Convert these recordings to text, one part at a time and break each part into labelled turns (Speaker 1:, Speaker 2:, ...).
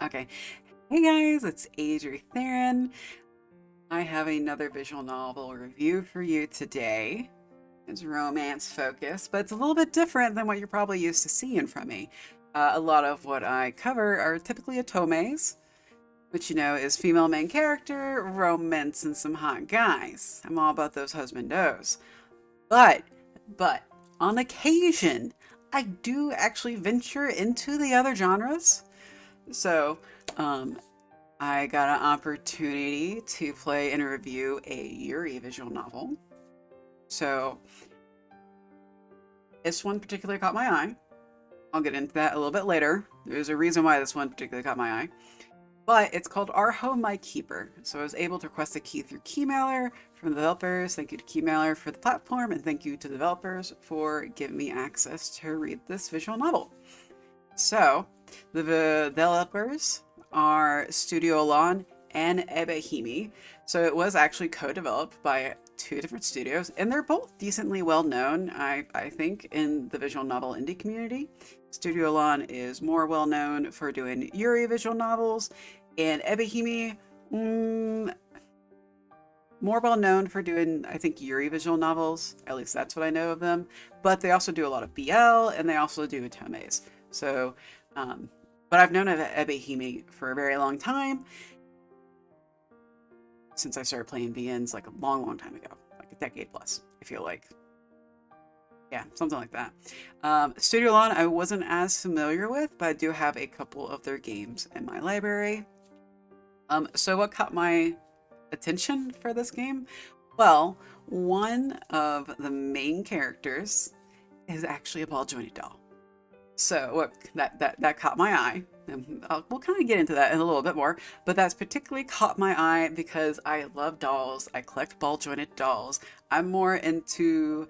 Speaker 1: Okay. Hey guys, it's Adri Theron. I have another visual novel review for you today. It's romance focused, but it's a little bit different than what you're probably used to seeing from me. A lot of what I cover are typically otomes, which is female main character, romance, and some hot guys. I'm all about those husbandos. But, but, on occasion, I do actually venture into the other genres. So, um, I got an opportunity to play and review a Yuri visual novel. So this one particularly caught my eye. I'll get into that a little bit later. There's a reason why this one particularly caught my eye. But it's called Our Home, My Keeper. So I was able to request a key through keymailer from the developers. Thank you to keymailer for the platform, and thank you to the developers for giving me access to read this visual novel. So the developers are Studio Alon and Ebehimi. So it was actually co-developed by two different studios, and they're both decently well known, I think, in the visual novel indie community. Studio Alon is more well known for doing Yuri visual novels, and Ebehimi, more well known for doing, I think, Yuri visual novels. At least that's what I know of them. But they also do a lot of BL, and they also do otomes. So, but I've known of Ebehimi for a very long time, since I started playing VNs like a long, long time ago, like a decade plus, I feel like. Yeah, something like that. Studio Lawn, I wasn't as familiar with, but I do have a couple of their games in my library. So what caught my attention for this game? Well, one of the main characters is actually a ball jointed doll. So what that caught my eye. And we'll kind of get into that in a little bit more, but that's particularly caught my eye because I love dolls. I collect ball jointed dolls. I'm more into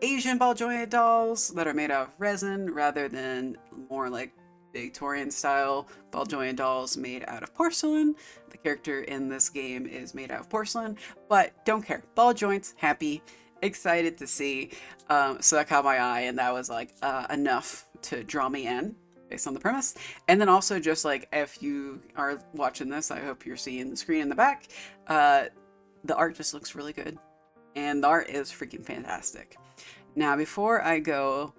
Speaker 1: Asian ball jointed dolls that are made out of resin rather than more like Victorian style ball jointed dolls made out of porcelain. The character in this game is made out of porcelain, but don't care. Ball joints, happy, excited to see. So that caught my eye, and that was like enough to draw me in based on the premise. And then also, just like, if you are watching this, I hope you're seeing the screen in the back. The art just looks really good, and the art is freaking fantastic. Now, before I go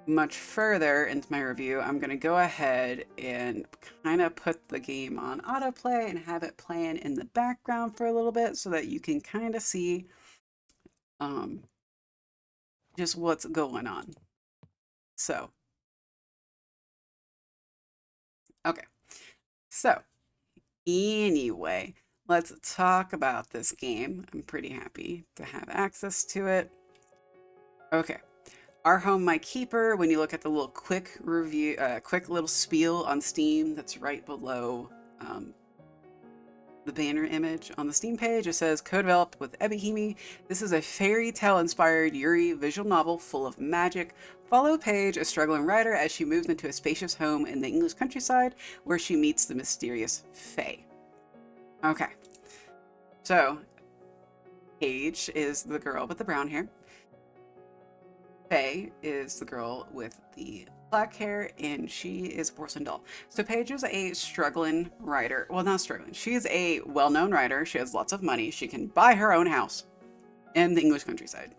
Speaker 1: much further into my review, I'm going to go ahead and kind of put the game on autoplay and have it playing in the background for a little bit so that you can kind of see just what's going on. So, okay. So, anyway, let's talk about this game. I'm pretty happy to have access to it. Okay. Our Home, My Keeper, when you look at the little quick review, quick little spiel on Steam that's right below the banner image on the Steam page, it says, co-developed with Ebehimi. This is a fairy tale inspired Yuri visual novel full of magic. Follow Paige, a struggling writer, as she moves into a spacious home in the English countryside where she meets the mysterious Faye. Okay. So, Paige is the girl with the brown hair. Faye is the girl with the black hair, and she is a porcelain doll. So Paige is a struggling writer. Well, not struggling. She is a well-known writer. She has lots of money. She can buy her own house in the English countryside.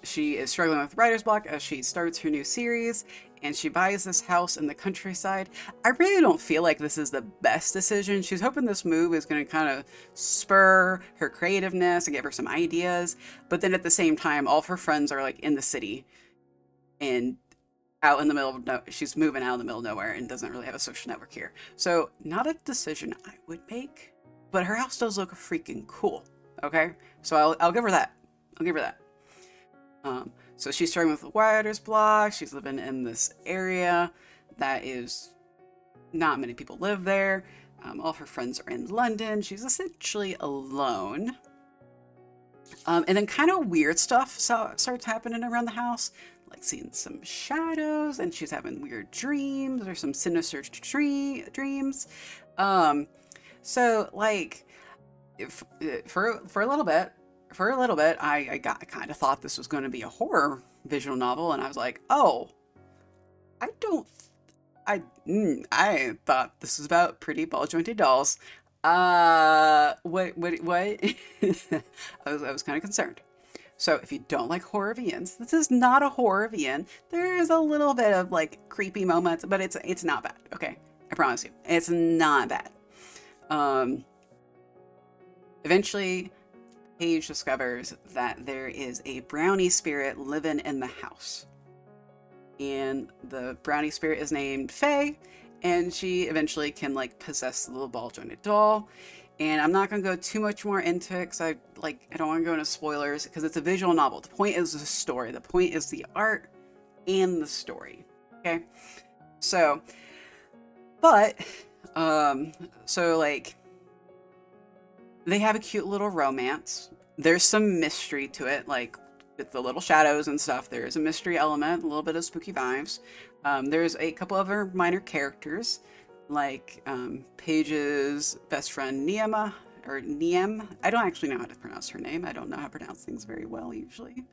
Speaker 1: She is struggling with writer's block as she starts her new series, and she buys this house in the countryside. I really don't feel like this is the best decision. She's hoping this move is going to kind of spur her creativeness and give her some ideas, but then at the same time, all of her friends are like in the city and out in the middle of she's moving out in the middle of nowhere and doesn't really have a social network here. So not a decision I would make, but her house does look freaking cool. Okay, so I'll give her that. I'll give her that. So she's struggling with writer's block. She's living in this area that is not many people live there. All of her friends are in London. She's essentially alone. And then kind of weird stuff starts happening around the house, like seeing some shadows, and she's having weird dreams or some sinister dreams. So like, for a little bit, I kind of thought this was going to be a horror visual novel, and I was like, oh, I don't I thought this was about pretty ball jointed dolls. What? I was kind of concerned. So if you don't like horror VNs, this is not a horror VN. There is a little bit of like creepy moments, but it's not bad. Okay, I promise you, it's not bad. Um, Eventually, Paige discovers that there is a brownie spirit living in the house, and the brownie spirit is named Faye, and she eventually can like possess the little ball jointed doll. And I'm not going to go too much more into it because I don't want to go into spoilers because it's a visual novel. The point is the story. The point is the art and the story. Okay. So, but, so like they have a cute little romance. There's some mystery to it, like with the little shadows and stuff. There is a mystery element, a little bit of spooky vibes. There's a couple other minor characters, like Paige's best friend Niema, or Niem. I don't actually know how to pronounce her name. I don't know how to pronounce things very well usually.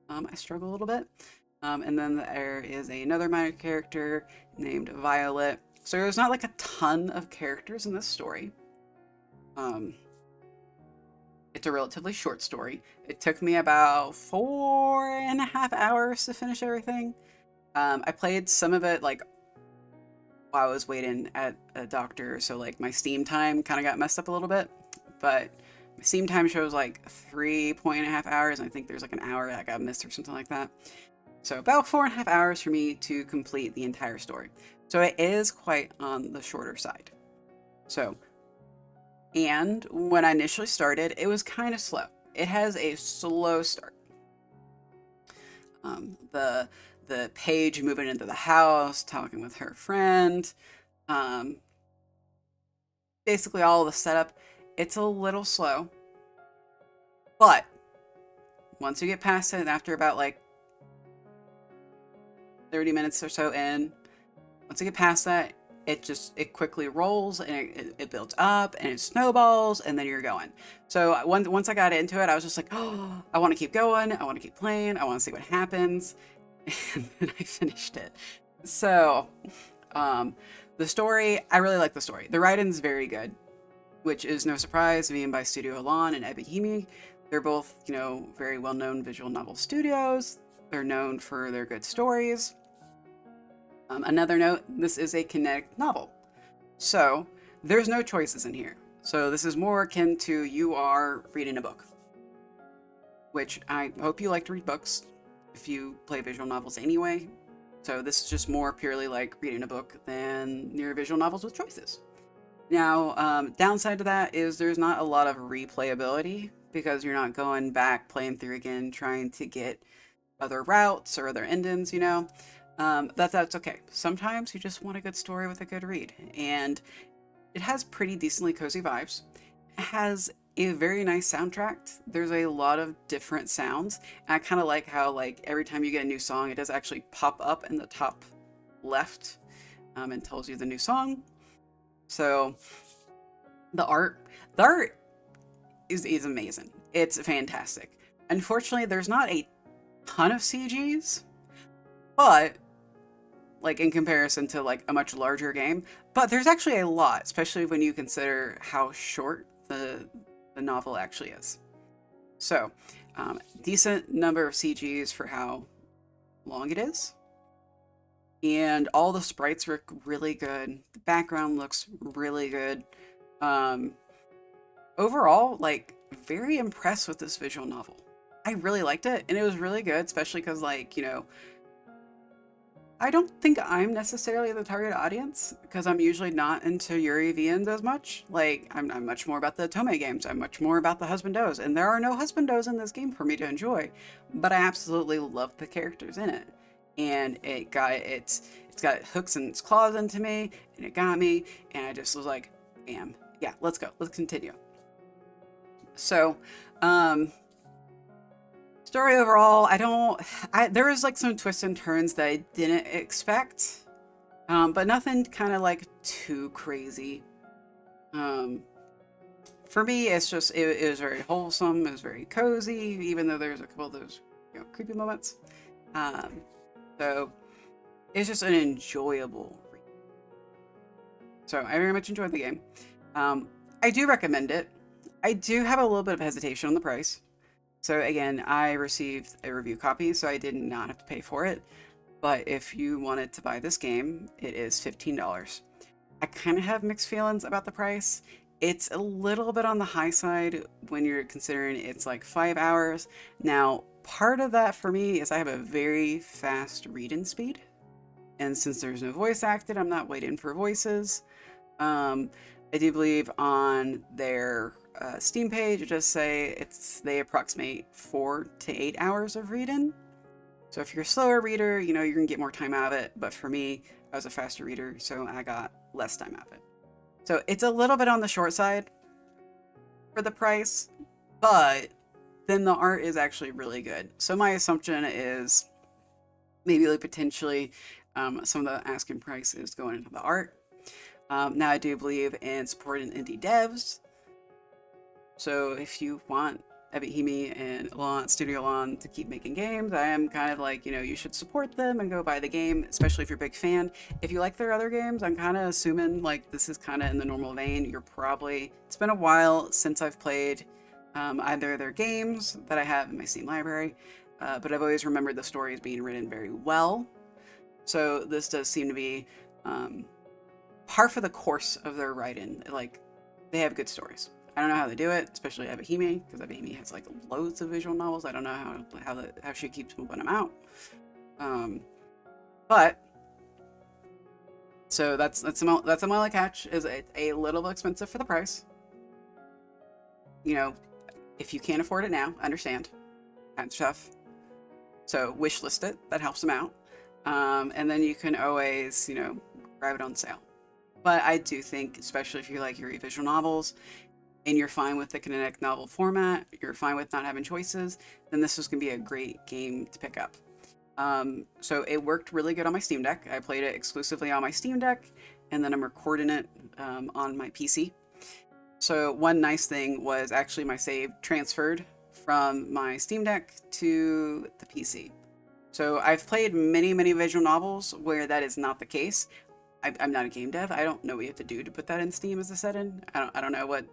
Speaker 1: I struggle a little bit. And then there is another minor character named Violet. So there's not like a ton of characters in this story. It's a relatively short story. It took me about 4.5 hours to finish everything. I played some of it like while I was waiting at a doctor, so like my Steam time kind of got messed up a little bit. But my Steam time shows like 3.5 hours, and I think there's like an hour that got missed or something like that. So about 4.5 hours for me to complete the entire story. So it is quite on the shorter side. So, and when I initially started, it was kind of slow. It has a slow start. The Paige moving into the house, talking with her friend, basically all the setup, it's a little slow. But once you get past it, after about like 30 minutes or so in, once you get past that, it quickly rolls and it builds up and it snowballs and then you're going. So once I got into it, I was just like, oh, I want to keep going. I want to keep playing. I want to see what happens. And then I finished it. So, the story, I really like the story. The writing's very good, which is no surprise, being by Studio Alon and Ebihimi. They're both, very well-known visual novel studios. They're known for their good stories. Another note, this is a kinetic novel. So, there's no choices in here. So this is more akin to you are reading a book. Which I hope you like to read books if you play visual novels anyway. So this is just more purely like reading a book than your visual novels with choices. Now, downside to that is there's not a lot of replayability because you're not going back, playing through again, trying to get other routes or other endings, that's okay. Sometimes you just want a good story with a good read, and it has pretty decently cozy vibes. It has a very nice soundtrack. There's a lot of different sounds. And I kind of like how like every time you get a new song, it does actually pop up in the top left and tells you the new song. So the art is amazing. It's fantastic. Unfortunately, there's not a ton of CGs, but like in comparison to like a much larger game, but there's actually a lot, especially when you consider how short the novel actually is. So, decent number of CGs for how long it is. And all the sprites look really good. The background looks really good. Overall, like, very impressed with this visual novel. I really liked it, and it was really good, especially because, like, I don't think I'm necessarily the target audience because I'm usually not into Yuri VNs as much. Like, I'm much more about the Tome games. I'm much more about the husbandos, and there are no husbandos in this game for me to enjoy. But I absolutely love the characters in it, and it's got hooks and its claws into me, and it got me, and I just was like, bam, yeah, let's go, let's continue. So, story overall, there was like some twists and turns that I didn't expect, but nothing kind of like too crazy. For me, it's just, it was very wholesome, it was very cozy, even though there's a couple of those, creepy moments. So it's just an enjoyable read. So I very much enjoyed the game. I do recommend it. I do have a little bit of hesitation on the price. So again, I received a review copy, so I did not have to pay for it. But if you wanted to buy this game, it is $15. I kind of have mixed feelings about the price. It's a little bit on the high side when you're considering it's like 5 hours. Now, part of that for me is I have a very fast read-in speed. And since there's no voice acted, I'm not waiting for voices. I do believe on their Steam page, it does say they approximate 4 to 8 hours of read-in. So if you're a slower reader, you know, you're gonna get more time out of it. But for me, I was a faster reader, so I got less time out of it. So it's a little bit on the short side for the price, but then the art is actually really good. So my assumption is maybe like potentially some of the asking price is going into the art. Now I do believe in supporting indie devs. So if you want Ebihime and Studio Lon to keep making games, I am kind of like, you know, you should support them and go buy the game, especially if you're a big fan. If you like their other games, I'm kind of assuming like this is kind of in the normal vein. It's been a while since I've played either of their games that I have in my Steam library, but I've always remembered the stories being written very well. So this does seem to be par for the course of their writing. Like, they have good stories. I don't know how they do it, especially Ebihime, because Ebihime has like loads of visual novels. I don't know how she keeps moving them out. But so that's a only catch, is it's a little expensive for the price. You know, if you can't afford it now, understand. That's tough. So wishlist it. That helps them out. And then you can always, you know, grab it on sale. But I do think, especially if you like Yuri visual novels, and you're fine with the kinetic novel format, you're fine with not having choices, then this is going to be a great game to pick up. So it worked really good on my Steam Deck. I played it exclusively on my Steam Deck, and then I'm recording it on my PC. So one nice thing was actually my save transferred from my Steam Deck to the PC. So I've played many visual novels where that is not the case. I'm not a game dev. I don't know what you have to do to put that in Steam as a setting. I don't know what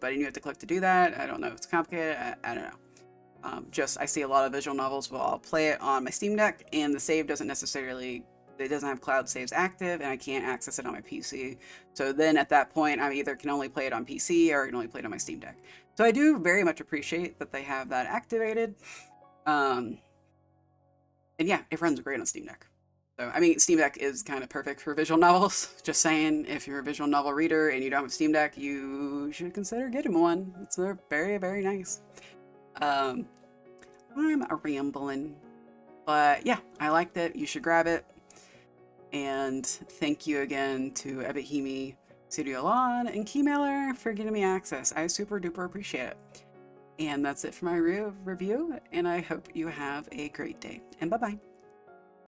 Speaker 1: button you have to click to do that. I don't know if it's complicated. I don't know. I see a lot of visual novels where I'll play it on my Steam Deck and the save doesn't have cloud saves active and I can't access it on my PC. So then at that point, I either can only play it on PC or I can only play it on my Steam Deck. So I do very much appreciate that they have that activated. And yeah, it runs great on Steam Deck. So, I mean, Steam Deck is kind of perfect for visual novels. Just saying, if you're a visual novel reader and you don't have a Steam Deck, you should consider getting one. It's very, very nice. I'm rambling. But yeah, I liked it. You should grab it. And thank you again to Ebihime, Studio Lon, and Keymailer for getting me access. I super duper appreciate it. And that's it for my review. And I hope you have a great day. And bye-bye.